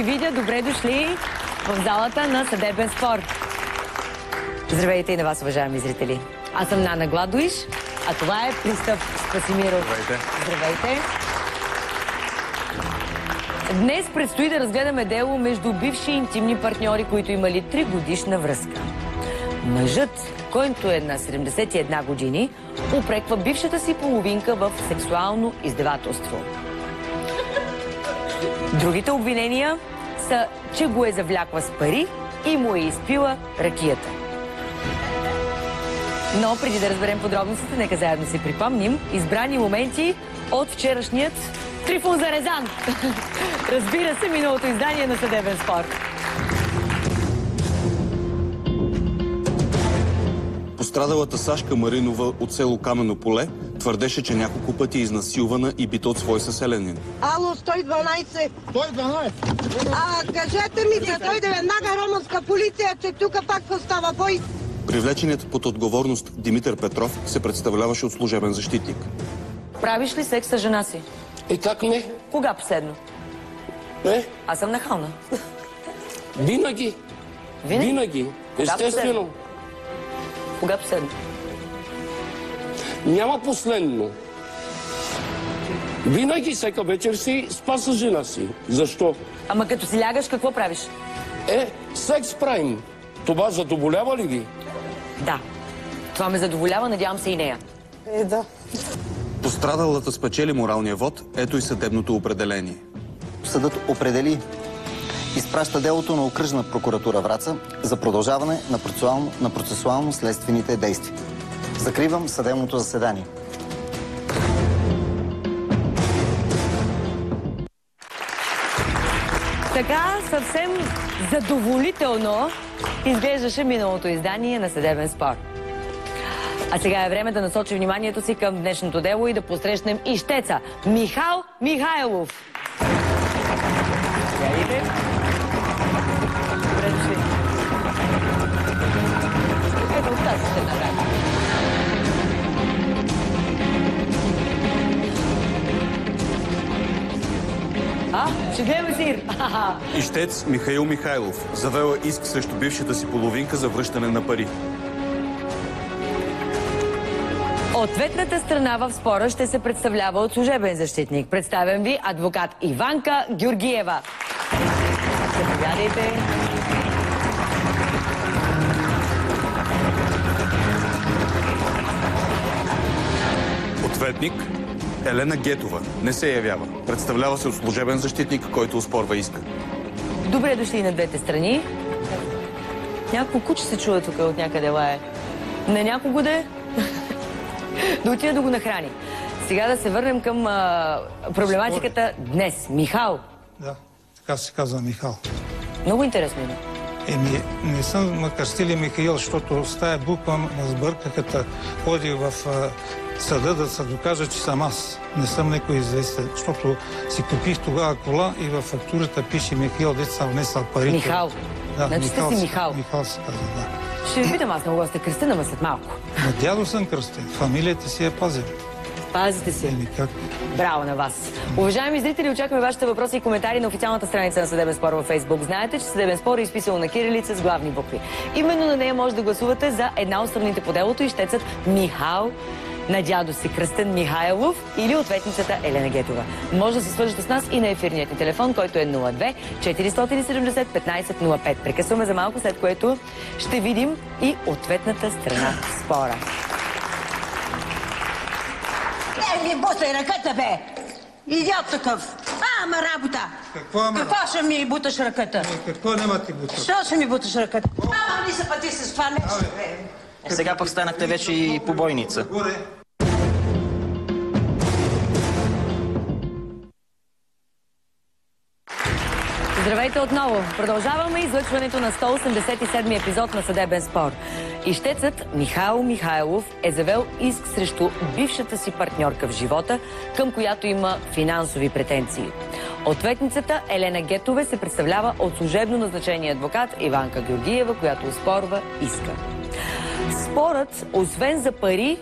ви видя. Добре дошли в залата на Съдебен спор. Здравейте и на вас, уважаеми зрители. Аз съм Нана Гладуиш, а това е Пристъп Спасимиров. Здравейте. Здравейте. Днес предстои да разгледаме дело между бивши интимни партньори, които имали 3-годишна връзка. Мъжът, който е на 71 години, упреква бившата си половинка в сексуално издевателство. Другите обвинения са, че го е завлякла с пари и му е изпила ракията. Но преди да разберем подробностите, нека заедно си припомним избрани моменти от вчерашният Трифун Зарезан. Разбира се, миналото издание на Съдебен спор. Пострадалата Сашка Маринова от село Камено поле твърдеше, че няколко пъти е изнасилвана и бита от свой съселянин. Ало, 112. 112. Кажете ми, да дойде веднага романска полиция, че тук пак остава бой. Привлеченият под отговорност Димитър Петров се представляваше от служебен защитник. Правиш ли секс с жена си? И как не? Кога последно? Не? Аз съм нахална. Винаги. Винаги. Естествено. Кога последно? Няма последно. Винаги, всяка вечер си спа с жена си. Защо? Ама като си лягаш, какво правиш? Секс правим. Това задоволява ли ви? Да. Това ме задоволява, надявам се и нея. Да. Пострадалата спечели моралния вод, ето и съдебното определение. Съдът определи, изпраща делото на окръжна прокуратура Враца за продължаване на процесуално-следствените действия. Закривам съдебното заседание. Така съвсем задоволително изглеждаше миналото издание на Съдебен спор. А сега е време да насочим вниманието си към днешното дело и да посрещнем ищеца Михал Михайлов. Здравейте. Добре дошли. Ето, от тази ще направим. Ще гледаме сир. Ищец Михаил Михайлов завела иск срещу бившата си половинка за връщане на пари. Ответната страна в спора ще се представлява от служебен защитник. Представям ви адвокат Иванка Георгиева. Заповядайте. Ответник Елена Гетова не се явява. Представлява се от служебен защитник, който оспорва иска. Добре дошли на двете страни. Някакво куче се чува тук от някъде лае. На някого да е? Да отида да го нахрани. Сега да се върнем към проблематиката днес. Михал. Да, така се казва Михал. Много интересно име. Не съм ме кръстили Михаил, защото с тая буква ме сбърка, като ходих в съда да се докажа, че съм аз. Не съм някой известен, защото си купих тогава кола и във фактурата пише Михаил, дето съм внесъл парите. Михал. Да, значи сте си Михал. Михал се казва, да. Ще ви питам аз, много сте кръстена, ама след малко. На дядо съм кръстен. Фамилията си е пазил. Пазите си. Как? Браво на вас. Уважаеми зрители, очакваме вашите въпроси и коментари на официалната страница на Съдебен спор във Фейсбук. Знаете, че Съдебен спор е изписал на кирилица с главни букви. Именно на нея може да гласувате за една от страните по делото, ищецът Михал на дядо си кръстен Михайлов или ответницата Елена Гетова. Може да се свържете с нас и на ефирният ни телефон, който е 02 470 1505. Прекъсваме за малко, след което ще видим и ответната страна в спора. Ми бутай ръката, бе! Идиот такъв! Ама работа! Какво ще ми буташ ръката? Какво няма ти буташ? Що ще ми буташ ръката? Ама ни се пъти с това нещо, бе! Сега пък станахте вече и побойница. Здравейте отново! Продължаваме излъчването на 187-ми епизод на Съдебен спор. Ищецът Михаил Михайлов е завел иск срещу бившата си партньорка в живота, към която има финансови претенции. Ответницата Елена Гетова се представлява от служебно назначение адвокат Иванка Георгиева, която оспорва иска. Спорът, освен за пари,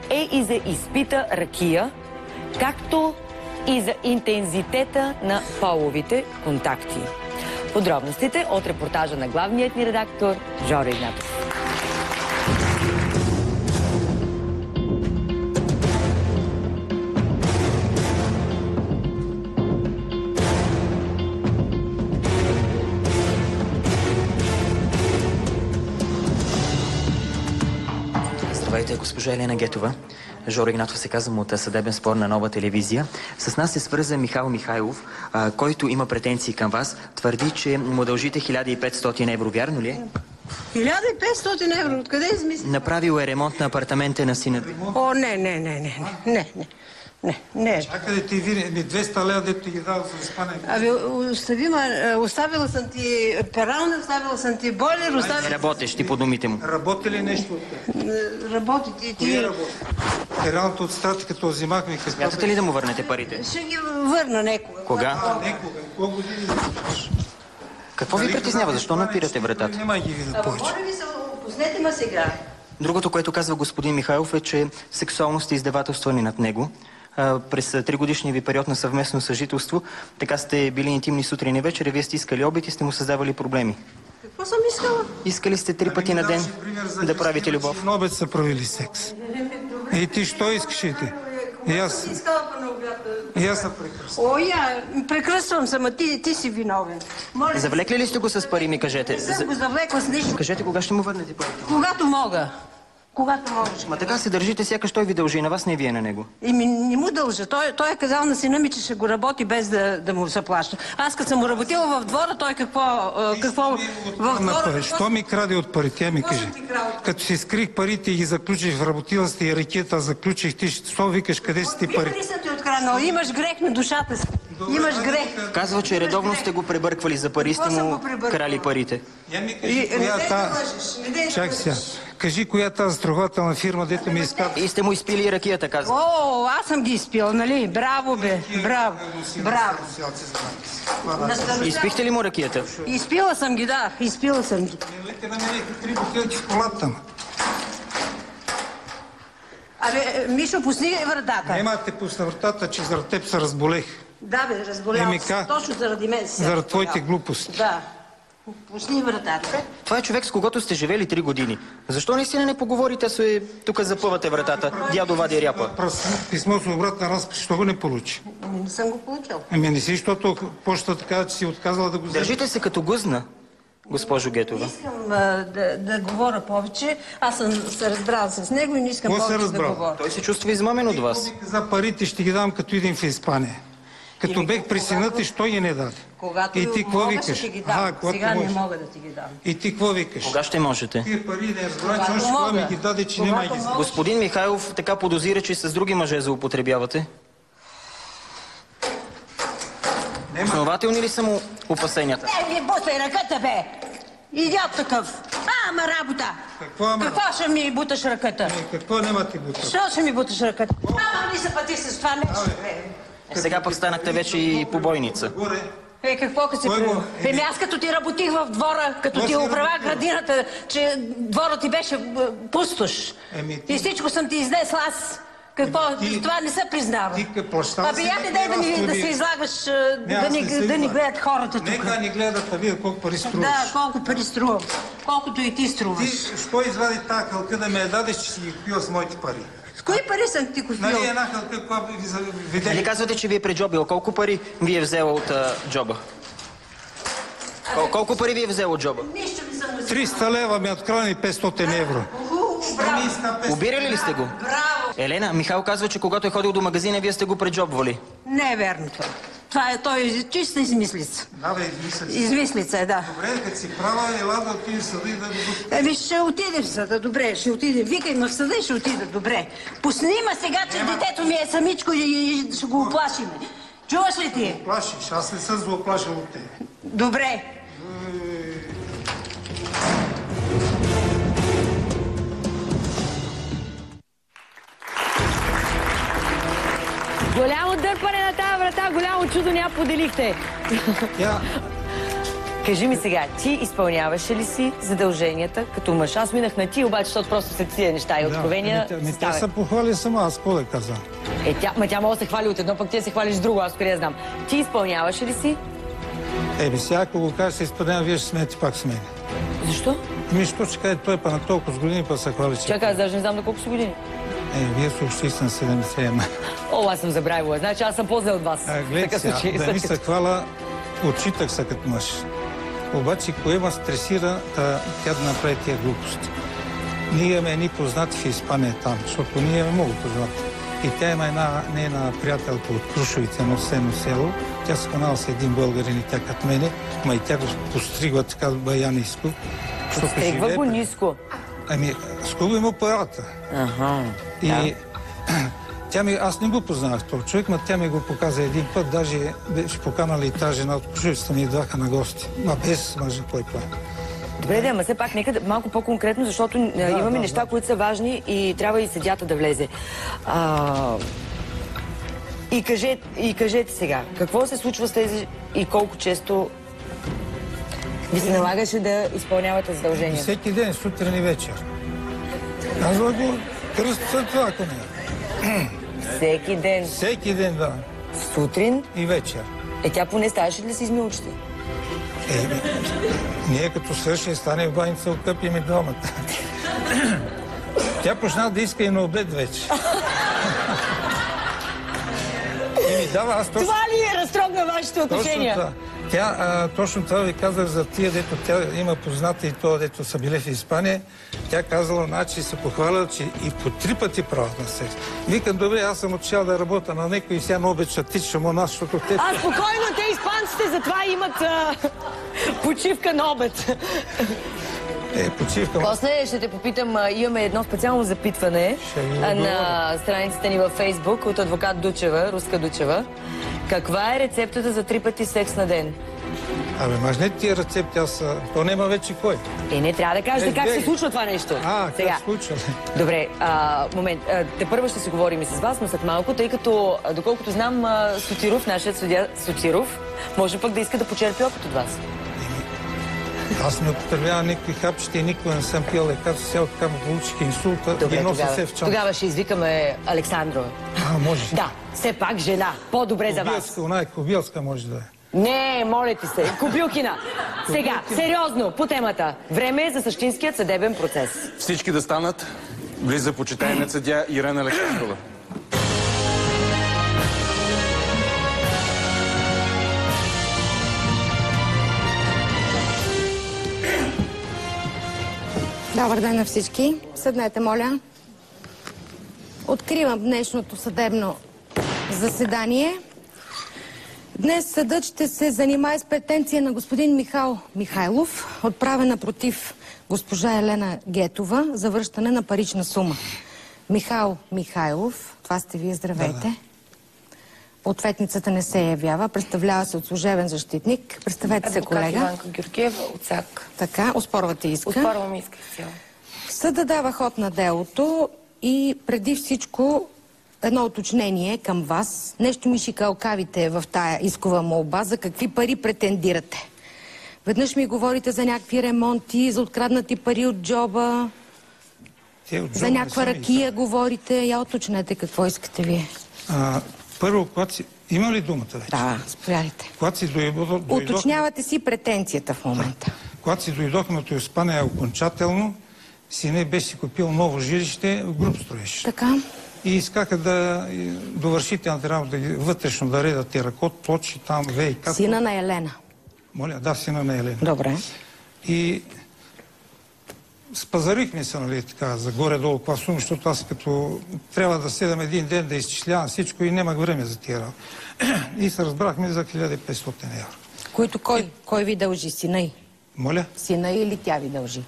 е и за изпита ракия, както и за интензитета на половите контакти. Подробностите от репортажа на главният ни редактор Жоро Игнатов. Здравейте, госпожа Елена Гетова. Жоро Игнатов се казвам от съдебен спор на Нова телевизия. С нас се свърза Михаил Михайлов, който има претенции към вас. Твърди, че му дължите 1500 евро. Вярно ли е? 1500 евро? Откъде измисли? Направил е ремонт на апартамента на сина ви. О, не. Чакай, ти винаги 200 лева, дето ти ги дал за спане. Оставила съм ти перална, оставила съм ти бойлер, Не работеш ти по думите му. Работи ли нещо? Работи ти. Кое работи? Пералната от статиката взимахме. Смятате ли да му върнете парите? Ще ги върна някога. Кога? Некога. Колко години? Какво ви притеснява? Защо напирате вратата? Няма ги видя повече. Моля ви се, пуснете ме сега. Другото, което казва господин Михайлов, е, че сексуално сте издевателствани над него. През 3-годишния ви период на съвместно съжителство, така сте били интимни сутрин и вечер, вие сте искали обид и сте му създавали проблеми. Какво съм искала? Искали сте 3 пъти на ден да правите любов. На обед са правили секс. И ти що искаш и ти? И аз съм прекръсвам. О, прекръсвам се, ма ти си виновен. Завлекли ли сте го с пари, ми кажете? Не съм го завлекла с нищо. Кажете, кога ще му върнете парите? Когато мога. Ма така се държите, сякаш той ви дължи, на вас не вие на него. Не му дължа. Той е казал на сина ми, че ще го работи без да му заплаща. Аз като съм му работила в двора, той какво Що ми краде от парите? Я ми кажи. Като си скрих парите и ги заключих в работилата и ракета, заключих ти, що викаш, къде си ти пари? Пари съм ти откраднала. Имаш грех на душата си. Имаш грех. Казва, че редовно сте го пребърквали за пари, сте му крали парите. Я ми кажи, коя та... Чакай сега. Кажи, коя тази страхователна фирма, дето ми иска... И сте му изпили и ракията, казва. О, аз съм ги изпила, нали? Браво, бе. Браво. Изпихте ли му ракията? Изпила съм ги, да. Изпила съм ги. Лете на мене 3 бутилки в колата. Абе, Мишо, пусни вратата. Нема те пусна вратата, че заради теб се разболех. Да, бе, разболял се. Точно заради мен си. Заради твоите глупости. Да. Пусни вратата. Това е човек, с когото сте живели 3 години. Защо наистина не поговорите, се тук запъвате вратата? Дядо вади ряпа. Писмо с обратна разпис, що го не получи? Не съм го получил. Не си, защото почтата така, че си отказала да го вземе. Държите се като гузна, госпожо Гетова. Не искам да говоря повече. Аз съм се разбрала с него и не искам повече да говоря. Той се чувства измамен от вас. За парите ще ги дам, като идем в Испания. Като бех при сина ти, що ги не даде? Когато и ти какво викаш? Ще ги дам. Сега не мога да ти ги дам. И ти какво викаш? Кога ще можете? Тия пари не разбрах, още кога ми ги даде, че няма ги знам. Господин Михайлов така подозира, че с други мъже заупотребявате. Основателни ли са му опасенията? Ми бутай ръката, бе! Идиот такъв! Ама работа! Какво ще ми буташ ръката? Какво няма ти буташ? Що ще ми буташ ръката? Ама ли се пъти с това нещо, бе? Сега пък станахте вече и побойница. Какво като си... аз като ти работих в двора, като ти управях градината, че двора ти беше пустош. И всичко съм ти изнесла аз. Какво? Това не се признава. Абе, я не дай да се излагаш, да ни гледат хората тук. Нека ни гледат, а вие колко пари струваш. Да, колко пари струвам. Колкото и ти струваш. Ти, що извади тази хълка да ме я дадеш, че си ги купила с моите пари? С кои пари съм ти купила? Нали една хълка, която ви видели? Нали казвате, че ви е преджобила? Колко пари ви е взела от джоба? Колко пари ви е взела от джоба? Нищо не съм го 300 лева ми открани 500 евро. Обирали ли сте го? Браво! Елена, Михаил казва, че когато е ходил до магазина, вие сте го преджобвали. Не е верно това. Това е той чиста измислица. Да, бе, измислица. Измислица е, да. Добре, като си права, ела да отиде в съда и да го... Ще отиде в съда, добре, ще отиде. Викай ме в съда и ще отиде, добре. Пусни ме сега, че детето ми е самичко и ще го оплашим. Чуваш ли ти? Оплашиш, аз не съм злоплашил от тебе. Добре. Голямо дърпане на тази врата, голямо чудо ня поделихте. Кажи ми сега, ти изпълняваше ли си задълженията като мъж? Аз минах на ти, обаче, защото просто след тия неща и откровения... Тя се похвали сама, аз какво да казвам? Тя може да се хвали от едно, пък ти се хвалиш с друго, аз къде знам. Ти изпълняваше ли си? Сега ако го кажа, се изпадем, вие ще смеете пак с мен. Защо? Що ще каже, той па на толкова с години, па се хвали, че... Чакай, аз даже не знам на колко са години. Вие съобщих на 70. О, аз съм забравила. Значи аз съм по-зле от вас. Гледайте сега, да ми се хвала, отчитах се като мъж. Обаче, кое ме стресира, тя да направи тия глупости. Ние имаме едни познати в Испания там, защото ние имаме много познати. И тя има една нейна приятелка от Крушовица, едно село. Тя се хванала с един българин и тя като мене, ма и тя го постригва така бая ниско. Постригва го ниско? Ами, скоро има парата. И аз не го познавах този човек, но тя ми го показа един път, даже беше поканала и тази жена от Крушовицата ми идваха на гости. Ма без мъжа, който е. Добре, ама все пак нека малко по-конкретно, защото имаме неща, които са важни и трябва и съдята да влезе. И кажете сега, какво се случва с тези и колко често ви се налагаше да изпълнявате задължения? Всеки ден, сутрин и вечер. Казва го кръстца това, ако не. Всеки ден? Всеки ден, да. Сутрин? И вечер. Тя поне ставаше ли да се изми очите? Ние като свърши, стане в баница, окъпим и двамата. Тя почна да иска и на обед вече. Това ли е разтрогна вашите отношения? Точно това ви казах за тия, дето тя има познати и това, дето са били в Испания. Тя казала, значи се похваля, че и по 3 пъти правят на секс. Викам, добре, аз съм отишъл да работя на некои и сега на обед ще тичам у нас, защото те... Спокойно, те испанците затова имат почивка на обед. Почивка. После ще те попитам, имаме едно специално запитване на страницата ни във Фейсбук от адвокат Дучева, руска Дучева. Каква е рецептата за 3 пъти секс на ден? Мажнете тия рецепти, то няма вече кой. Не трябва да кажете как се случва това нещо. Как се случва? Добре, момент. Те първо ще си говорим и с вас, но след малко, тъй като, доколкото знам, Сотиров, нашият съдия Сотиров, може пък да иска да почерпи опит от вас. Аз не употребявам никакви хапчета и никога не съм пил лекарство, сега така му получих инсулта и нося се в чанта. Тогава ще извикаме Александрова. Може. Да, все пак жена. По-добре за вас. Кобилска може да е. Не, моля ти се. Кобилкина. Сега, сериозно, по темата. Време е за същинският съдебен процес. Всички да станат. Влиза почитаемият съдия Ирена Александрова. Добър ден на всички. Седнете, моля. Откривам днешното съдебно заседание. Днес съдът ще се занимае с претенция на господин Михал Михайлов, отправена против госпожа Елена Гетова за връщане на парична сума. Михал Михайлов, това сте вие, здравейте. Да. Ответницата не се явява, представлява се от служебен защитник. Представете се, колега. Иванка Георгиева от САК. Така, оспорвате иска. Оспорвам иска цяло. Съдът дава ход на делото и преди всичко едно уточнение към вас. Нещо ми шикалкавите в тая искова молба. За какви пари претендирате? Веднъж ми говорите за някакви ремонти, за откраднати пари от джоба. За някаква ракия говорите. Я уточнете какво искате вие. Първо, когато си... Има ли думата вече? Да, заповядайте. Когато си дойдохме... Уточнявате си претенцията в момента. Когато си дойдохме от Испания окончателно, сине беше си купил ново жилище, груб строеж. Така. И искаха да довършителната работа, вътрешно да редат и ръкот, плочи там, ВИК. Сина на Елена. Моля, да, сина на Елена. Добре. И спазарихме се, нали, така, за горе-долу каква сума, защото аз като трябва да седам един ден да изчислявам всичко и нямах време за тия работа. И се разбрахме за 1500 евро. Които кой ви дължи? Сина й? Моля? Сина или тя ви дължи?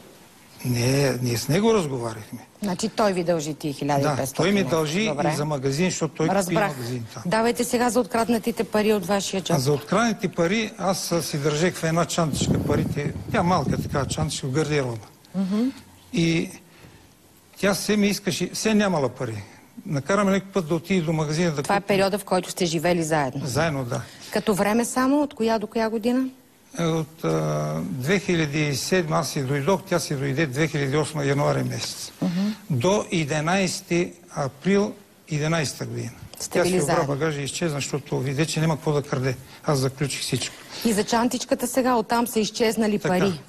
Не, ние с него разговаряхме. Значи той ви дължи тия 1500. Да, той ми дължи и за магазин, защото той купи магазин там. Давайте сега за откраднатите пари от вашия джоб. За откраднатите пари аз си държех в една чантичка парите. Тя малка така чантичка в гардероба. И тя се ми искаше, се нямала пари. Накараме някой път да отиде до магазина да купи. Това е периода, в който сте живели заедно? Заедно, да. Като време само? От коя до коя година? От 2007 аз си дойдох, тя си дойде 2008 януари месец. До 11 април 11 година. Сте Тя били си обра заедно. багажа и изчезна, защото видя, че няма какво да краде. Аз заключих всичко. И за чантичката сега, оттам са изчезнали Така. пари.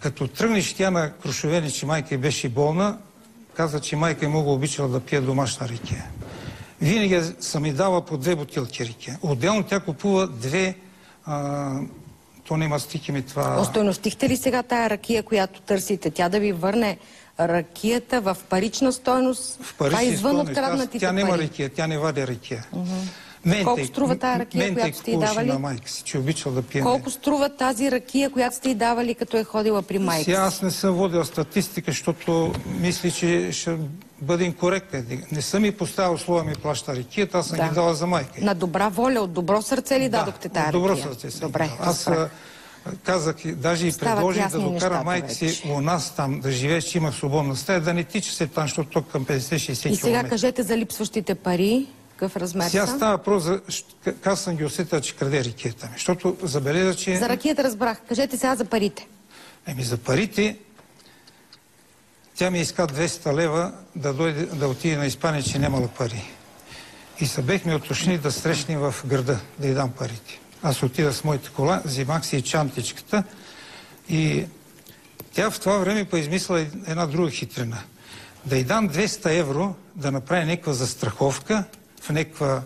Като тръгнеш тя на Крушовене, че майка й беше болна, каза, че майка й много обичала да пие домашна ракия. Винаги съм ми дала по 2 бутилки ракия. Отделно тя купува 2, то няма стики ми това... Остойностихте ли сега тая ракия, която търсите? Тя да ви върне ракията в парична стойност? В Това парична извън стойност. откраднатите Тя няма пари. ракия, тя не вади ракия. Колко струва тая ракия, която сте й давали? на майка си, че обичал да пие. Колко струва тази ракия, която сте й давали, като е ходила при майка си? Сега аз не съм водил статистика, защото мисля, че ще бъде инкоректен. Не съм ми поставил условия ми плаща ракията, аз съм ги дала за майка. На добра воля, от добро сърце ли дадохте тая ракия? Добро сърце съм. Добре, аз казах, даже и предложих да докара майка си у нас там да живее, че има свободна стая, да не тича се там, защото тук към 50-60 км. И сега кажете за липсващите пари. Какъв размер сега са? става въпрос за... Как съм ги усетил, че краде ракията ми. Защото забележа, че... За ракията разбрах. Кажете сега за парите. За парите... Тя ми иска 200 лева да отиде на Испания, че нямала пари. И се бехме уточнили да срещнем в града, да й дам парите. Аз отида с моята кола, взимах си и чантичката. И тя в това време поизмисля една друга хитрина. Да й дам 200 евро, да направи някаква застраховка в някаква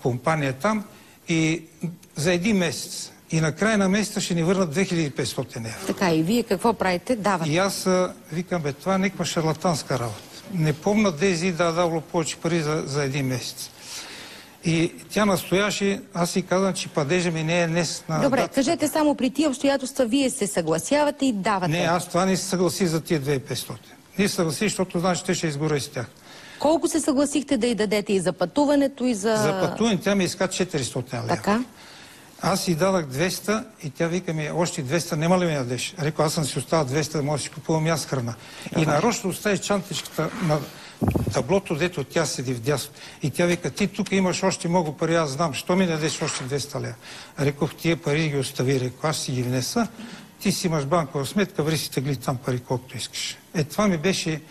компания там и за един месец. И на края на месеца ще ни върнат 2500 евро. Така, и вие какво правите? Давате. И аз викам, това е някаква шарлатанска работа. Не помня Дези да дало повече пари за един месец. И тя настояше, аз си казвам, че падежа ми не е днес на Добре, дата. кажете само при тия обстоятелства, вие се съгласявате и давате. Не, аз това не се съгласих за тия 2500. Не се съгласих, защото знам, че те ще изгоря с тях. Колко се съгласихте да й дадете и за пътуването, и за... За пътуване тя ми иска 400 лева. Така? Аз си дадах 200 и тя вика ми, още 200 няма ли ми ядеш? Реко, аз съм си оставил 200, да може да си купувам аз храна. И нарочно остави чантичката на таблото, дето тя седи вдясно. И тя вика, ти тук имаш още много пари, аз знам, що ми дадеш още 200 лева? Рекох, тия пари ги остави, реко, аз си ги внеса, ти си имаш банкова сметка, ври си тегли там пари, колкото искаш. Това ми беше,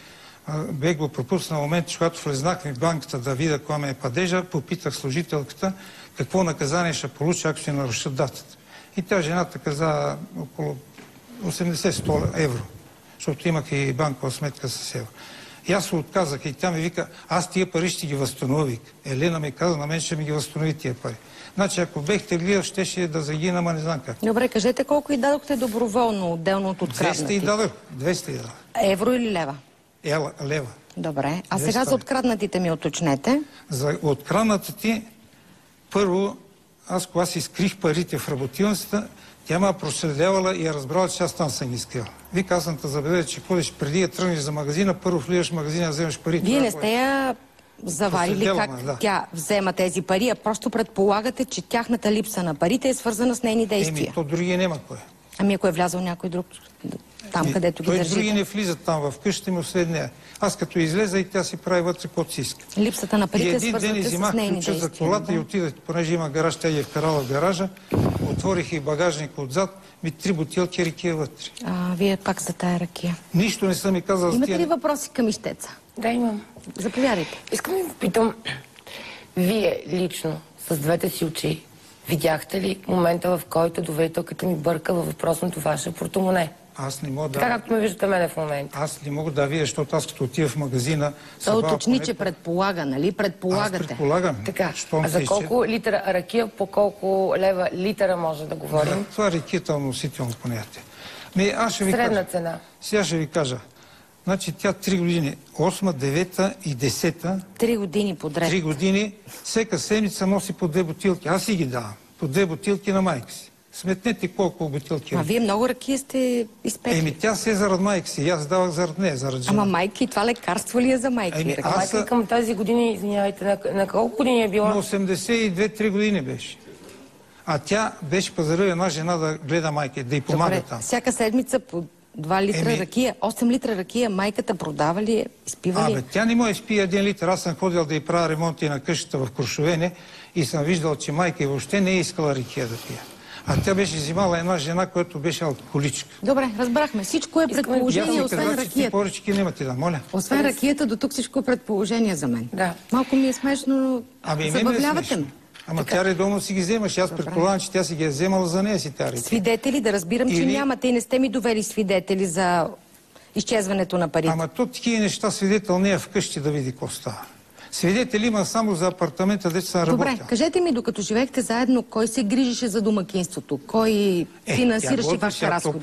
бех го пропуснал момент, че когато влезнах в банката да видя коя ме е падежа, попитах служителката какво наказание ще получи, ако ще нарушат датата. И тя жената каза около 80-100 евро, защото имах и банкова сметка с евро. И аз се отказах и тя ми вика, аз тия пари ще ги възстанових. Елена ми каза, на мен ще ми ги възстанови тия пари. Значи, ако бехте гледал, щеше да загина, ама не знам как. Добре, кажете колко и дадохте доброволно, отделно от откраднати. 200 и дадох. 200 и дадох. Евро или лева? Лева. Добре. А сега за откраднатите ми уточнете. За откраднатите, първо, аз кога си скрих парите в работилницата, тя ме проследявала и я разбрала, че аз там съм ги скрил. Вика, аз съм те забележа, че ходиш преди да тръгнеш за магазина, първо влизаш в магазина, вземаш парите. Вие не сте я заварили как тя взема тези пари, а просто предполагате, че тяхната липса на парите е свързана с нейни действия. То други няма кой. Ами ако е влязъл някой друг там, където ги държите? Други не влизат там в къщата ми след нея. Аз като излеза и тя си прави вътре каквото си иска. Липсата на парите е свързана с нейни действия. И един ден изимах ключа за колата и отидах, понеже има гараж, тя ги е вкарала в гаража, отворих и багажник отзад, 3 бутилки ракия вътре. Вие пак за тая ракия. Нищо не съм ми казал. Имате ли въпроси към ищеца? Да, имам. Заповядайте. Искам да ви попитам, вие лично, с двете си очи, видяхте ли момента, в който доверителката ми бърка във въпросното ваше портомоне? Аз не мога да... Така както ме виждате мене в момента. Аз не мога да видя, защото аз като отива в магазина... Той уточни, че предполага, нали? Предполагате. Аз предполагам. Така, а за колко литра ракия, по колко лева литъра може да говорим? Това е ракията носително понятие. Средна цена. Сега ще ви кажа. Значи тя 3 години, 8, 9 и 10. 3 години подред. 3 години, всека седмица носи по 2 бутилки. Аз си ги давам. По 2 бутилки на майка си. Сметнете колко бутилки. А вие много ракия сте изпекли. Тя се е зарад майка си. Аз давах зарад нея, зарад жена. Ама майки, това лекарство ли е за майки? Майка към тази години, извинявайте, на колко години е била? На 82-3 години беше. А тя беше пазарила една жена да гледа майка, да й помага там. Всяка седмица по 2 литра ракия, 8 литра ракия, майката продава ли, изпива ли? Тя не може да изпие 1 литър. Аз съм ходил да й правя ремонти на къщата в Крушовене и съм виждал, че майка и въобще не е искала ракия да пие. А тя беше взимала една жена, която беше алкохоличка. Добре, разбрахме. Всичко е предположение, освен ракията. Поръчки нямате, да, моля. Освен ракията, до тук всичко е предположение за мен. Да. Малко ми е смешно, забавлявате ме. Ама тя редовно си ги вземаш. Аз предполагам, че тя си ги е вземала за нея си тази. Свидетели, да разбирам, че нямате и не сте ми довели свидетели за изчезването на парите. Ама то такива неща свидетел не е вкъщи да види какво става. Свидетели има само за апартамента, дето съм работил. Добре, кажете ми, докато живеехте заедно, кой се грижише за домакинството? Кой финансираше вашите разходи?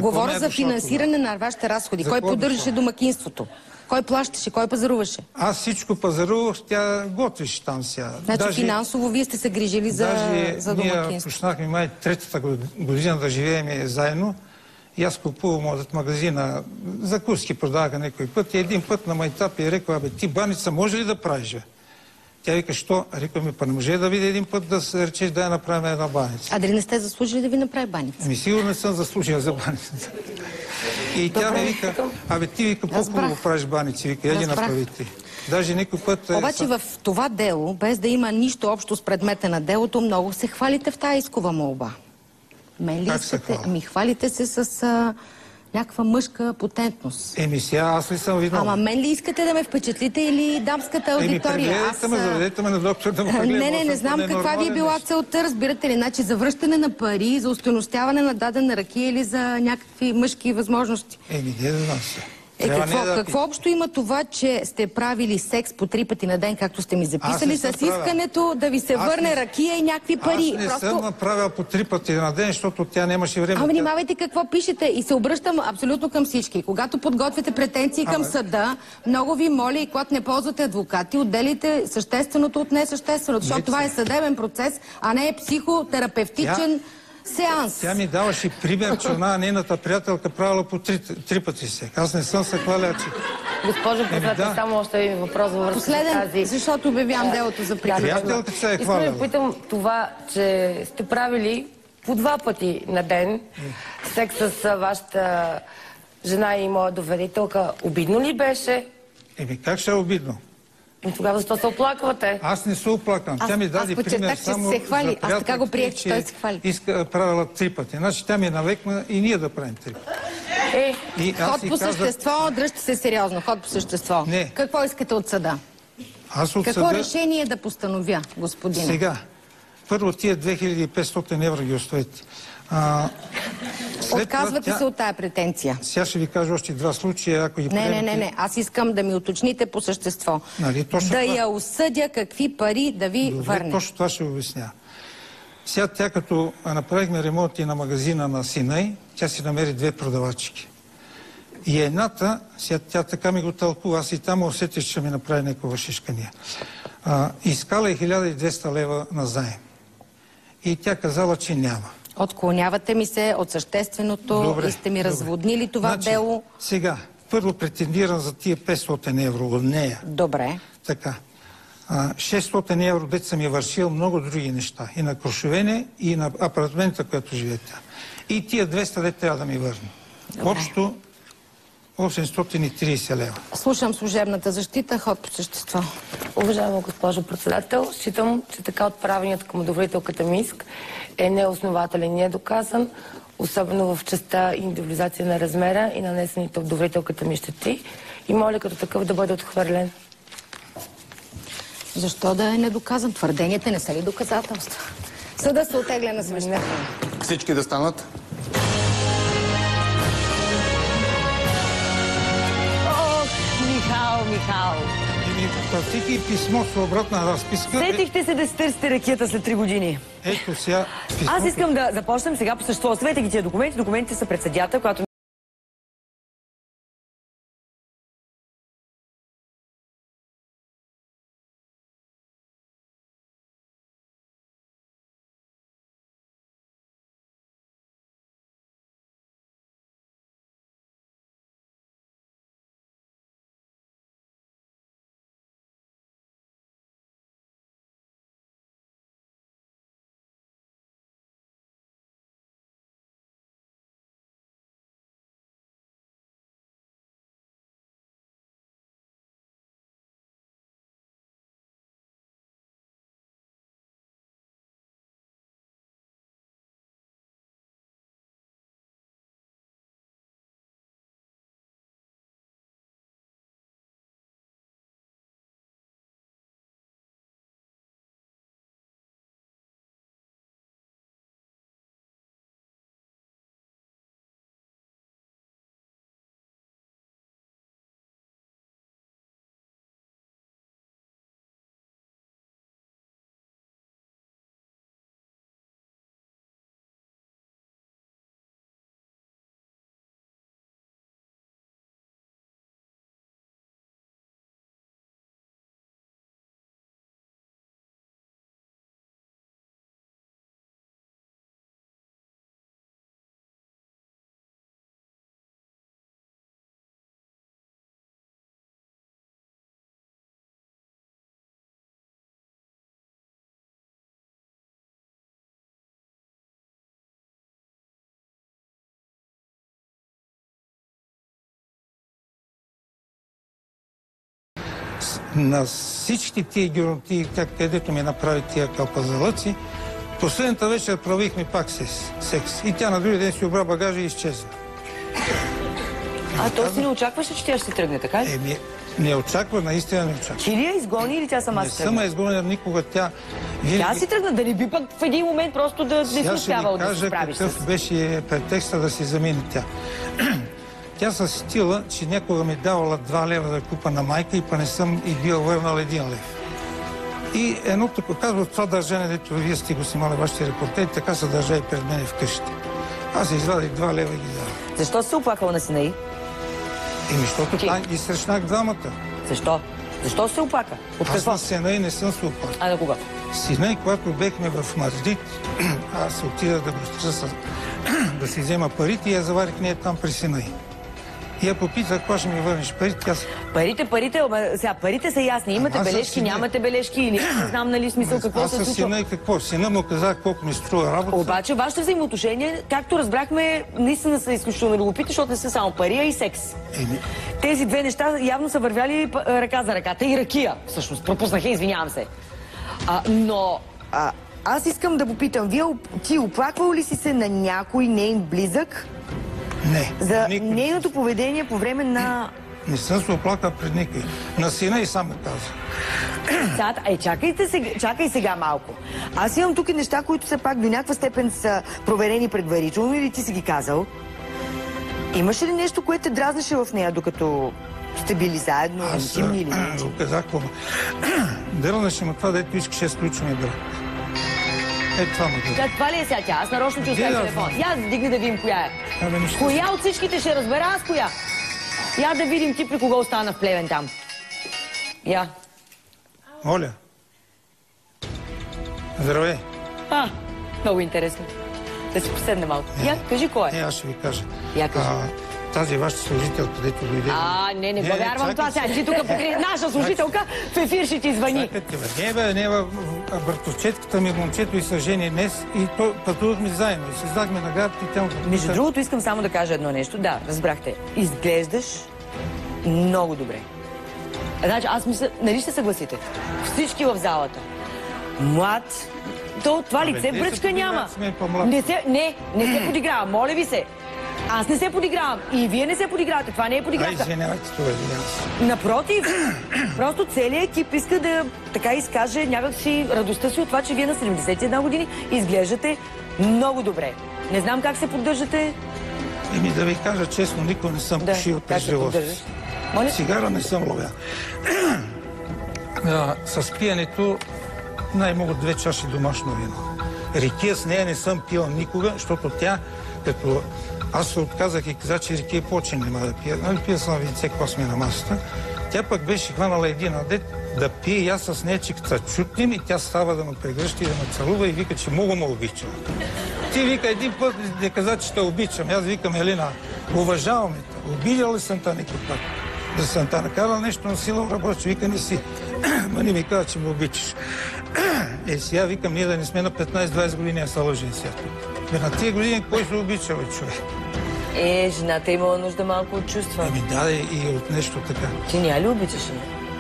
Говоря за финансиране на вашите разходи. Кой поддържаше домакинството? Кой плащаше? Кой пазаруваше? Аз всичко пазарувах, тя готвеше там сега. Значи финансово вие сте се грижили за домакинство. Ние почнахме май третата година да живеем заедно. И аз купувам от магазина, закуски продаваха някой път и един път на майтап и рекла, ти баница може ли да правиш, бе? Тя вика, що? Рекла ми, па не може да види един път да се речеш да я направим една баница. А дали не сте заслужили да ви направи баница? Ами сигурно не съм заслужил за баницата. И тя ми вика, ти вика, по-хубаво правиш баници, вика, я ги направи ти. Даже някой път... Обаче в това дело, без да има нищо общо с предмета на делото, много се хвалите в тази искова молба. Мен ли искате? Ами хвалите се с някаква мъжка потентност. Еми сега аз ли съм виновен? Ама мен ли искате да ме впечатлите или дамската аудитория? Заведете ме на доктор да му прегледа. Не знам каква ви е била целта, разбирате ли? Значи за връщане на пари, за устойностяване на дадена ракия или за някакви мъжки възможности? Еми, не знам се. Какво общо има това, че сте правили секс по 3 пъти на ден, както сте ми записали, с искането да ви се върне ракия и някакви пари? Аз не съм направил по 3 пъти на ден, защото тя нямаше време. Ама внимавайте какво пишете и се обръщам абсолютно към всички. Когато подготвяте претенции към съда, много ви моля и когато не ползвате адвокати, отделите същественото от несъщественото, защото това е съдебен процес, а не е психотерапевтичен сеанс. Тя ми даваше пример, че една нейната приятелка правила по 3 пъти се. Аз не съм се хваля, че... Госпожо председател, само още един въпрос във връзка с тази... Последен, защото обявявам делото за приключване. Приятелката се е хваляла. Искам да питам това, че сте правили по 2 пъти на ден секс с вашата жена и моя доверителка. Обидно ли беше? Еми, как ще е обидно? И тогава защо се оплаквате? Аз не се оплаквам. Тя ми даде пример само се хвали. Аз така го приех, че той се хвали. Правила 3 пъти. Значи тя ми навекна и ние да правим 3 пъти. Ход по същество, дръжте се сериозно. Ход по същество. Не. Какво искате от съда? Какво решение да постановя, господине? Сега. Първо тия 2500 евро ги оставите. Отказвате се от тая претенция. Сега ще ви кажа още 2 случая, ако ги приемете... Не. Аз искам да ми уточните по същество. Нали, да я осъдя какви пари да ви върне. Точно това ще обясня. Сега тя, като направихме ремонти на магазина на сина й, тя си намери 2 продавачки. И едната, сега тя така ми го тълкува, аз и там усетих, че ще ми направи някаква шишкания. Искала е 1200 лева на заем. И тя казала, че няма. Отклонявате ми се от същественото и сте ми разводнили това дело. Сега, първо претендирам за тия 500 евро от нея. Добре. Така. 600 евро, дето съм я вършил много други неща. И на Крушовене, и на апартамента, който живеете. И тия 200 дето трябва да ми върне. Общо 830 лева. Слушам служебната защита, ход по същество. Уважаема госпожо председател, считам, че така отправеният към доверителката ми иск е неоснователен, не е доказан, особено в частта индивидуализация на размера и нанесените от доверителката ми щети. И моля като такъв да бъде отхвърлен. Защо да е недоказан? Твърденията не са ли доказателства? Съда се отегля на смещение. Всички да станат. Михал. Всеки писмо с обратна разписка... Сетихте се да си търсите ракията след 3 години. Ето сега... Аз искам да започнем сега по същество. Оставете ги тия документи. Документите са пред съдията, която на всички тия геронти, където ми направи тия калпазалъци, последната вечер правихме пак секс. И тя на други ден си обра багажа и изчезва. А той си не очакваше, че тя ще се тръгне, така ли? Не очаква, наистина не очаква. Ти ли я изгони или тя сама се тръгна? Не съм изгонена никога. Тя си тръгна, да не би пък в един момент просто да не се успявал да се справиш с... какъв беше претекста да си замине тя. Тя със стила, че някога ми давала 2 лева да купа на майка и па не съм и бил върнал 1 лев. И едното показва това държане, дето вие сте го снимали вашите репортери, така се държа и пред мен вкъщи. Аз извадих 2 лева и ги дадах. Защо се оплакала на сина й? Защото там и срещнах двамата. Защо? Защо се оплака? От какво? Аз на сина й не съм се оплакал. А на кога? Сина й, когато бехме в Мадрид, аз отидах да го стръса да си взема парите и я заварих нея там при сина й. И я попитах, какво ще ми върнеш парите? Парите са ясни. Имате бележки, нямате бележки или не знам, нали, смисъл какво се случва. Аз със сина и какво? Сина му казах колко ми струва работа. Обаче вашите взаимоотношения, както разбрахме, наистина са изключително любопитни, защото не са само пари, а и секс. Тези две неща явно са вървяли ръка за ръката. И ракия, всъщност. Пропуснах, извинявам се. Но аз искам да попитам, ти оплаквал ли си се на някой нейн близък? Не. За нейното поведение по време на... Не съм се оплакал пред никой. На сина и сам каза. Чакай сега малко. Аз имам тук и неща, които все пак до някаква степен са проверени предварително или ти си ги казал. Имаше ли нещо, което те дразнеше в нея, докато сте били заедно, интимни или нещо? Аз казах, дърнаше му това, дето искаше да сключваме брак. Това му казах. Това ли е сега тя? Аз нарочно ти оставя телефон. Я дигни да видим коя е. Коя от всичките ще разбера аз коя? Я да видим ти при кого остана в Плевен там. Я. Оля. Здравей. Много интересно. Да си поседне малко. Я, кажи кой е. Аз ще ви кажа. Я кажи. Тази ваша служителка, където дойде. Не го вярвам това сега. Ти тук покрай наша служителка в ефир ще ти звъни. Не, братовчетката ми момчето и съжени днес и пътувахме заедно. И създахме на гарата и тя... Между другото, искам само да кажа едно нещо. Да, разбрахте. Изглеждаш много добре. Значи, аз мисля, нали ще съгласите? Всички в залата. Млад. Това лице бръчка няма. Не се подиграва. Моля ви се. Аз не се подигравам. И вие не се подигравате. Това не е подигравка. Извинявайте, това е. Напротив, просто целият екип иска да така изкаже някакси радостта си от това, че вие на 71 години изглеждате много добре. Не знам как се поддържате. Да ви кажа честно, никой не съм пушил през живота си. Цигара не съм ловя. С пиенето най-много 2 чаши домашно вино. Ракия с нея не съм пил никога, защото тя, като аз се отказах и казах, че ракия повече няма да пия. Нали, пия съм винце, косми на масата. Тя пък беше хванала един адет да пие и аз с нея, че като чутнем и тя става да ме прегръща и да ме целува и вика, че много ме обича. Ти вика един път да каза, че те обичам. Аз викам, Елина, уважаваме те. Обидял ли съм те някой път? Да съм те накарал нещо на сила работи. Вика, не си. Ма не ми каза, че ме обичаш. Сега викам, ние да не сме на 15-20 години, а са лъжен сега. На тия години кой се обича, бе, човек? Жената имала нужда малко от чувства. И от нещо така. Ти няма ли обичаш?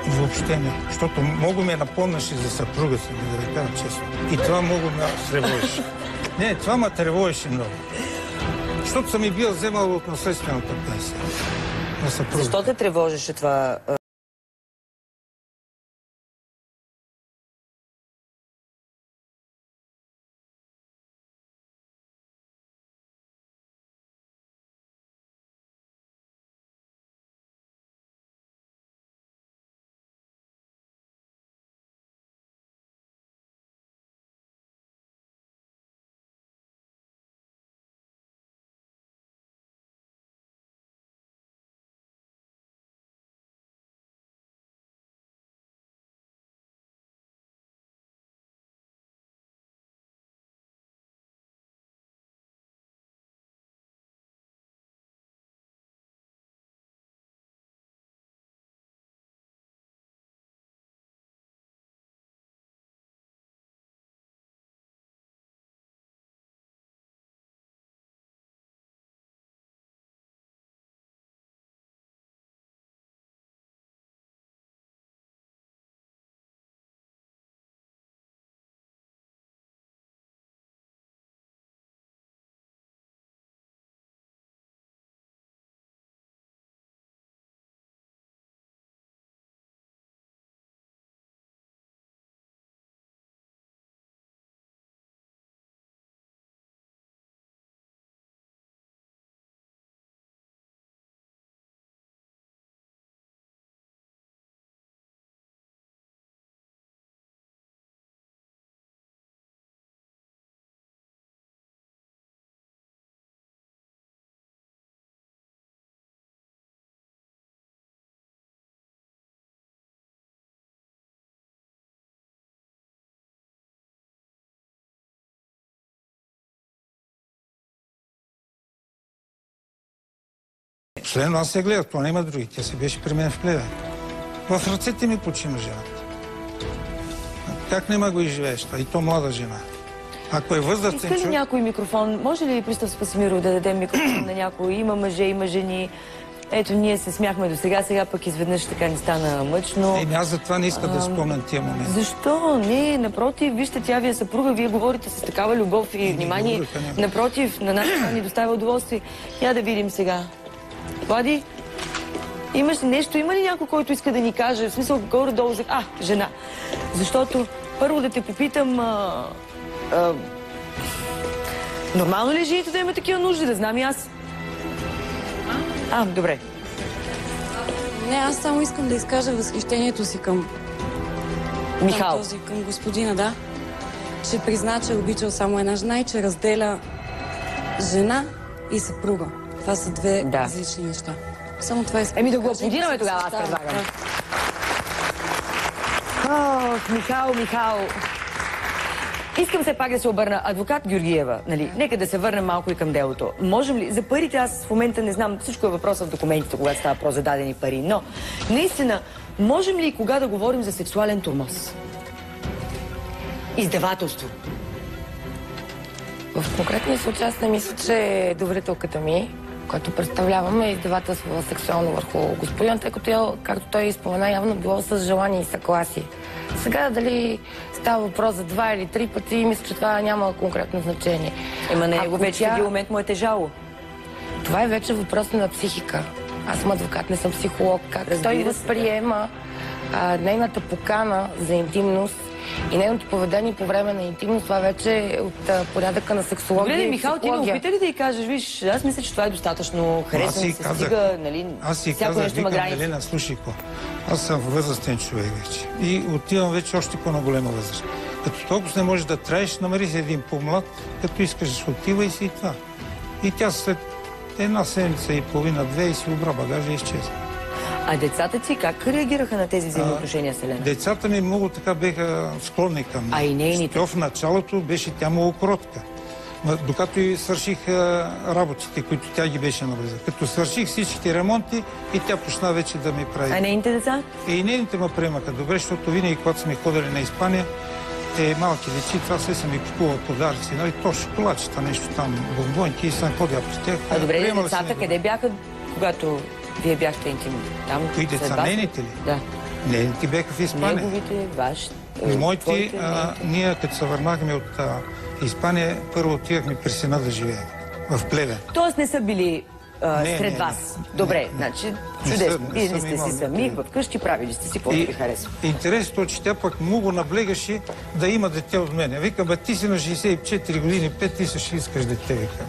Въобще не. Защото много ме напомняше за съпруга си, да ви кажа честно. И това много ме тревожеше. Не, това ме тревожеше много. Защото съм и бил вземал от наследствената пенсия на съпруга. Защо те тревожеше това? Последно аз се гледах, то няма други. Тя се беше при мен в Плевен. В ръцете ми почина жената. Как нема го изживееш това? И то млада жена. Ако е възрастен човек... Иска ли някой микрофон? Може ли Пристав Спасимиров да дадем микрофон на някой? Има мъже, има жени. Ето, ние се смяхме до сега пък изведнъж така ни стана мъчно. Аз за това не иска да спомням тия моменти. Защо? Не, напротив, вижте, тя ви е съпруга, вие говорите с такава любов и внимание. Напротив, на нас това ни доставя удоволствие. Я да видим сега. Влади, имаш ли нещо? Има ли някой, който иска да ни каже? В смисъл, горе-долу за... жена. Защото, първо да те попитам... нормално ли е жените да имат такива нужди? Да знам и аз. Добре. Не, аз само искам да изкажа възхищението си към... Михал. Към господина, да. Че призна, че е обичал само една жена и че разделя жена и съпруга. Това са две различни неща. Само това искам. Да го аплодираме тогава, аз предлагам. Михал. Искам все пак да се обърна. Адвокат Георгиева, нали? Нека да се върнем малко и към делото. Можем ли... За парите аз в момента не знам, всичко е въпрос в документите, когато става про зададени пари, но наистина, можем ли и кога да говорим за сексуален тормоз? Издевателство. В конкретния случай аз не мисля, че доверителката ми, който представляваме, е издевателство сексуално върху господин, тъй като, както той спомена, явно било с желание и съгласие. Сега дали става въпрос за 2 или 3 пъти, мисля, че това няма конкретно значение. На него вече в един момент му е тежало. Това е вече въпрос на психика. Аз съм адвокат, не съм психолог. Как той възприема нейната покана за интимност и нейното поведение по време на интимност, това вече е от порядъка на сексология. Гледай, Михал, ти не опита ли да й кажеш, виж, аз мисля, че това е достатъчно, харесвам се, стига, нали, всяко нещо има граница. Елена, слушай ко, аз съм възрастен човек вече и отивам вече още по-наголема възраст. Като толкова не можеш да траеш, намери си един по-млад, като искаш да се отива и си и това. И тя след една седмица и половина-две и си обра багажа и изчезва. А децата ти как реагираха на тези взаимоотношения с Елена? Децата ми много така беха склонни към мен. А и нейните? В началото беше тя много кротка. Докато и свърших работите, които тя ги беше навърза. Като свърших всичките ремонти и тя почна вече да ми прави. А нейните деца? И нейните ме приемаха добре, защото винаги, когато сме ходили на Испания, те малки дечи, това все са ми купува подаръци, нали, то шоколадчета, нещо там, бомбонки и съм ходил при тях. А добре, децата къде бяха, когато вие бяхте интимни? Там? Кои деца? Нейните ли? Да. Нейните бяха в Испания. Неговите, вашите? Моите, ние като се върнахме от Испания, първо отивахме при сина да живеем в Плевен. Тоест не са били сред вас? Добре, значи чудесно. Вие не сте си сами, вкъщи правили сте си, каквото ви харесва. Интересното, че тя пък много наблегаше да има дете от мене. Вика, ти си на 64 години, 5 ти ще искаш дете, вика.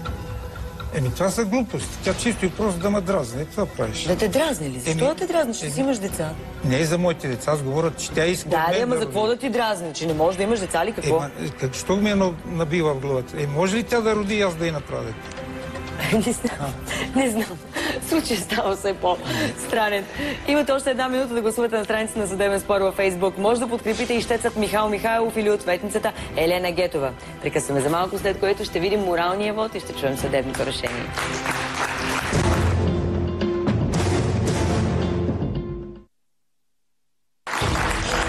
Това са глупости. Тя чисто и просто да ме дразни. Това правиш. Да те дразни ли? Защо да те дразни? Ще си имаш деца. Не е за моите деца. Аз говоря, че тя иска от мен ама за какво да ти дразни? Че не можеш да имаш деца ли? Какво? Що ми е набила в главата? Може ли тя да роди и аз да й направя? Не знам. Случай става все по-странен. Имате още една минута да гласувате на страницата на Съдебен спор във Фейсбук. Може да подкрепите ищецът Михал Михайлов или ответницата Елена Гетова. Прекъсваме за малко, след което ще видим моралния вод и ще чуем съдебното решение.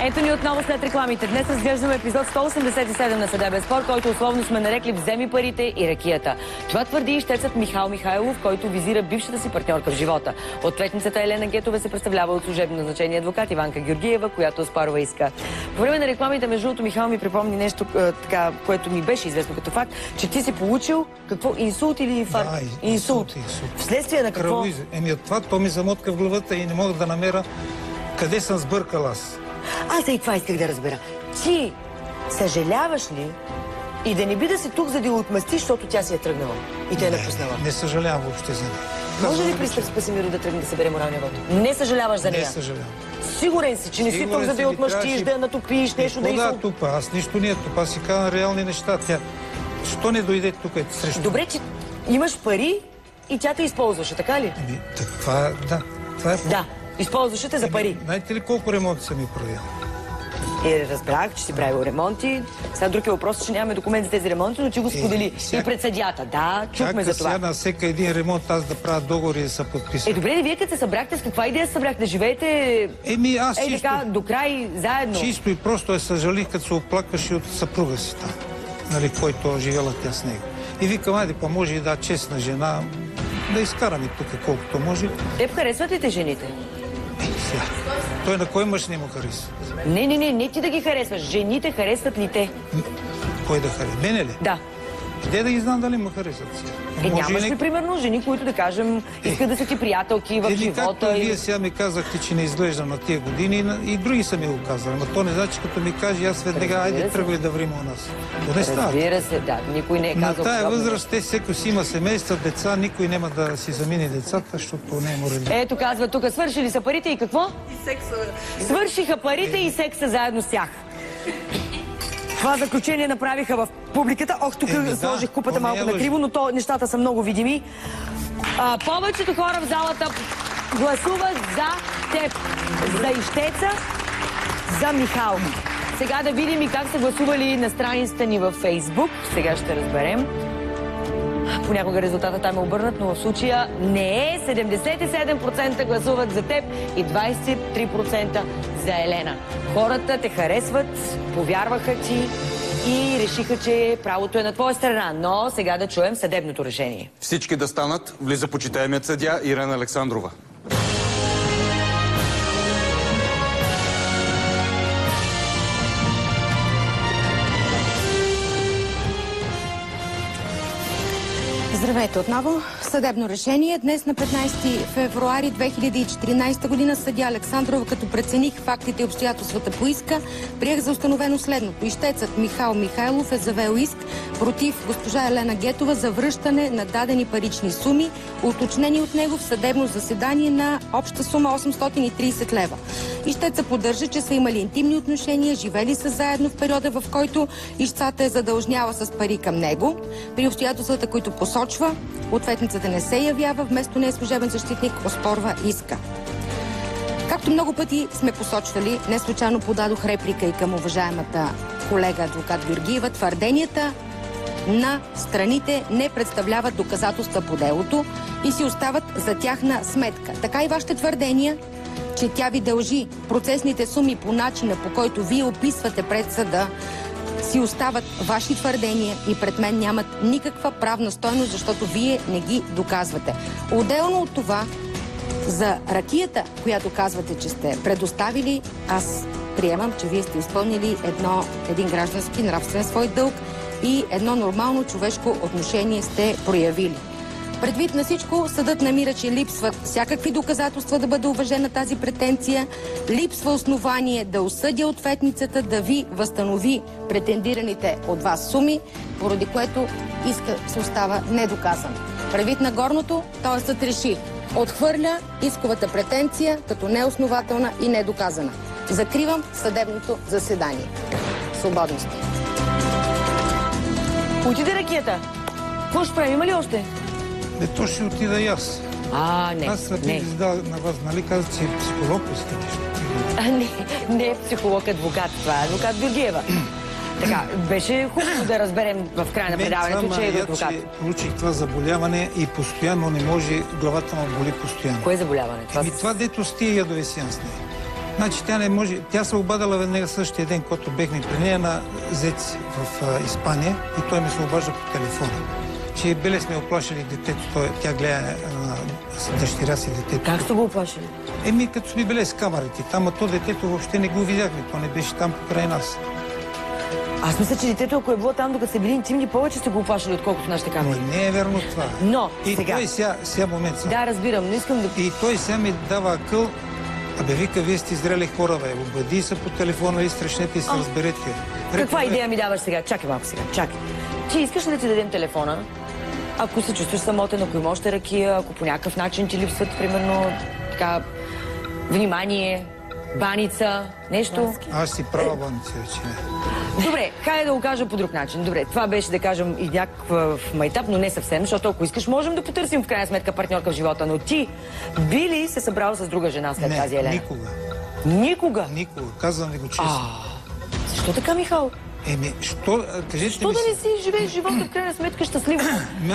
Ето ни отново след рекламите. Днес разглеждаме епизод 187 на Съдебен спор, който условно сме нарекли "Вземи парите и ракията". Това твърди ищецът Михал Михайлов, който визира бившата си партньорка в живота. Ответницата Елена Гетова се представлява от служебно назначение адвокат Иванка Георгиева, която оспорва иска. По време на рекламите, между другото, Михал ми припомни нещо, така, което ми беше известно като факт, че ти си получил какво? Инсулт или инфаркт? Да, инсулт. Вследствие на какво? От това то ми замотка в главата и не мога да намеря къде съм сбъркал аз. Аз и това исках да разбера. Ти съжаляваш ли и да не би да си тук, за да я отмъстиш, защото тя си е тръгнала и те е напуснала? Не съжалявам въобще за нея. Може ли Пристав Спасимиров да тръгне да събере моралния вод? Не съжаляваш за нея? Не съжалявам. Сигурен си, че не си тук, за да я отмъстиш, да я натопиш, нещо да да тупа? Аз нищо не е тупа. Аз си казвам реални неща. Тя, що не дойде тук срещу? Добре, че имаш пари и тя те използваше, така ли? Това е... Да, използваше те за пари. Знаете ли колко ремонт съм ми правил? Разбрах, че си правил ремонти. Сега друг е въпрос, че нямаме документ за тези ремонти, но че го сподели и пред съдията. Да, чухме за това. Сега на всеки един ремонт аз да правя договори и да се подписвам. Добре, вие като се събрахте, с каква идея се събрахте? Да живеете аз чисто, така, до край, заедно? Чисто и просто съжалих, като се оплакваше от съпруга си там, нали, който живела тя с него. И викам, айде, па може и да честна жена, да изкараме тук колкото може. Теб харесват ли те жените? Сега. Той на кой мъж не му харесва? Не ти да ги харесваш. Жените харесват ли те? Кой да харесва? Мене ли? Да. Къде да ги знам дали ме харесват сега? Нямаш ли, примерно, жени, които, да кажем, искат да са ти приятелки в живота? Както вие сега ми казахте, че не изглеждам на тия години, и други са ми го казали. Но то не значи, като ми каже, аз веднага, айде тръгвай да врима у нас. Разбира се, да. Никой не е казал. На тая възраст, те всеки си има семейства, деца, никой няма да си замине децата, защото не е морален. Ето, казва тук, свършили са парите и какво? И секса. Свършиха парите и секса заедно с тях. Това заключение направиха в публиката. Тук сложих купата малко накриво, но нещата са много видими. Повечето хора в залата гласуват за теб, за ищеца, за Михал. Сега да видим и как са гласували на страницата ни във Фейсбук. Сега ще разберем. Понякога резултата там е обърнат, но в случая не е. 77% гласуват за теб и 23% за Елена. Хората те харесват, повярваха ти и решиха, че правото е на твоя страна. Но сега да чуем съдебното решение. Всички да станат. Влиза почитаемият съдия Ирена Александрова. Здравейте отново. Съдебно решение. Днес на 15 февруари 2014 година съдия Александрова, като прецених фактите и обстоятелствата по иска, приех за установено следното. Ищецът Михал Михайлов е завел иск против госпожа Елена Гетова за връщане на дадени парични суми, уточнени от него в съдебно заседание на обща сума 830 лева. Ищеца поддържа, че са имали интимни отношения, живели са заедно в периода, в който ищцата е задължнява с пари към него. При обстоятелствата, които посочва, ответницата не се явява, вместо нея служебен защитник оспорва иска. Както много пъти сме посочвали, не случайно подадох реплика и към уважаемата колега адвокат Георгиева, твърденията на страните не представляват доказателства по делото и си остават за тяхна сметка. Така и вашите твърдения, че тя ви дължи процесните суми по начина, по който вие описвате пред съда, си остават ваши твърдения и пред мен нямат никаква правна стойност, защото вие не ги доказвате. Отделно от това, за ракията, която казвате, че сте предоставили, аз приемам, че вие сте изпълнили един граждански нравствен свой дълг и едно нормално човешко отношение сте проявили. Предвид на всичко, съдът намира, че липсват всякакви доказателства да бъде уважена тази претенция, липсва основание да осъди ответницата да ви възстанови претендираните от вас суми, поради което иска се остава недоказан. Предвид на горното, той съд реши, отхвърля исковата претенция като неоснователна и недоказана. Закривам съдебното заседание. Свободно сте. Отиде ракията. Какво ще правим? Има ли още? То ще отида и аз. Не. Аз съм издал на вас, нали казвате, че психолог искате? Не е психолог, адвокат. Това е адвокат Георгиева. Така, беше хубаво да разберем в края на предаването, че е адвокат. Получих това заболяване и постоянно не може, главата му боли постоянно. Кое заболяване? Това дето с тия ядовесян с нея. Значи тя не може, тя се обадала веднага същия ден, когато бехме при нея на зец в Испания и той ми се обажда по телефона. Че беле сме оплашили детето, тя гледа на дъщеря си детето. Как сте го оплашили? Като сме били с камерите там, а то детето въобще не го видяхме, то не беше там покрай нас. Аз мисля, че детето, ако е било там, докато са били интимни, повече сте го оплашили, отколкото нашите камери. Не е верно това. Но, и сега... той сега момент са. Да, разбирам, но искам да... И той сега ми дава акъл, вика, вие сте зрели хора, обади се по телефона и срещнете и се разберете. Каква идея ми даваш сега? Чакай малко сега, чакай. Ти искаш ли да ти дадем телефона? Ако се чувстваш самотен, ако има още ракия, ако по някакъв начин ти липсват, примерно, така, внимание, баница, нещо. Аз си правя баница вече. Добре, хайде да го кажа по друг начин. Добре, това беше, да кажем, и някакъв майтап, но не съвсем, защото ако искаш, можем да потърсим в крайна сметка партньорка в живота. Но ти би ли се събрал с друга жена след тази Елена? Никога. Никога? Никога. Казвам ви го честно. Защо така, Михал? Кажете Защо да не си живееш живота в крайна сметка щастливо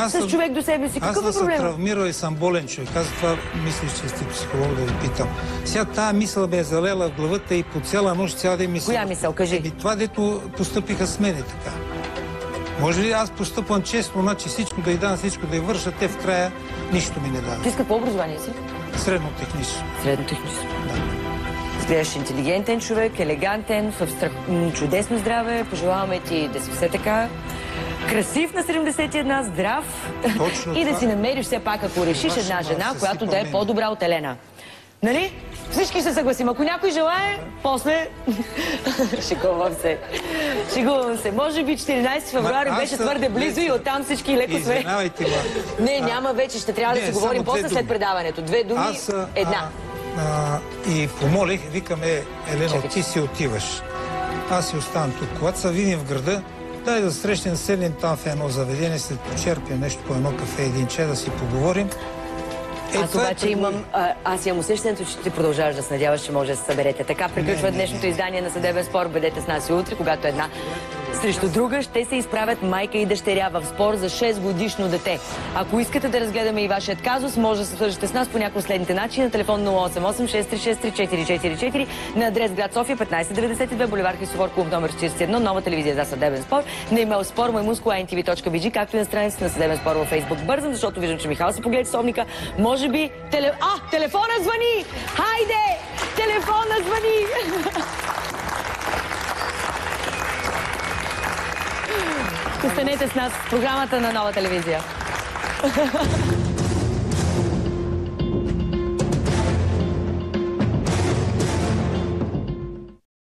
с човек до себе си? Какъв е проблема? Аз съм травмирал и съм болен човек. Аз това мислих, че сте психолог да ви питам. Сега тази мисъл бе залела в главата и по цяла нощ цял ден мисля. Коя мисъл? Кажи. Това, дето постъпиха с мене така. Може ли аз постъпвам честно, значи всичко да й дам, всичко да й върша, те в края нищо ми не дава. Ти с какво образование си? Средно техническо. Средно техническо. Изглеждаш интелигентен човек, елегантен, в чудесно здраве. Пожелаваме ти да си все така красив на 71, здрав. Точно и да си намериш все пак, ако решиш една жена, която да е по-добра от Елена. Нали? Всички се съгласим. Ако някой желае, после... Шегувам се. Шегувам се. Може би 14 февруари беше твърде близо и оттам всички леко сме... Извинявайте, Не, няма вече. Ще трябва да си говорим после след предаването. 2 думи, една. И помолих, викам, Елена, ти си отиваш. Аз си оставам тук. Когато се видим в града, дай да срещнем, седнем там в едно заведение, след почерпим нещо по едно кафе, един чай, да си поговорим. Аз обаче имам усещането, че ти продължаваш да се надяваш, че може да се съберете. Така приключва днешното издание на Съдебен спор. Бъдете с нас и утре, когато една срещу друга ще се изправят майка и дъщеря в спор за 6-годишно дете. Ако искате да разгледаме и вашият казус, може да се свържете с нас по някои следните начини на телефон 088-636-3444, на адрес град София, 1592, булевар Христовор, клуб номер 41, Нова телевизия за Съдебен спор, на имейл spor@intv.bg, както и на страницата на Съдебен спор във Фейсбук. Бързам, защото виждам, че Михал си погледа часовника. Може би... телефона звъни! Хайде! Телефона звъни! Останете с нас в програмата на Нова телевизия.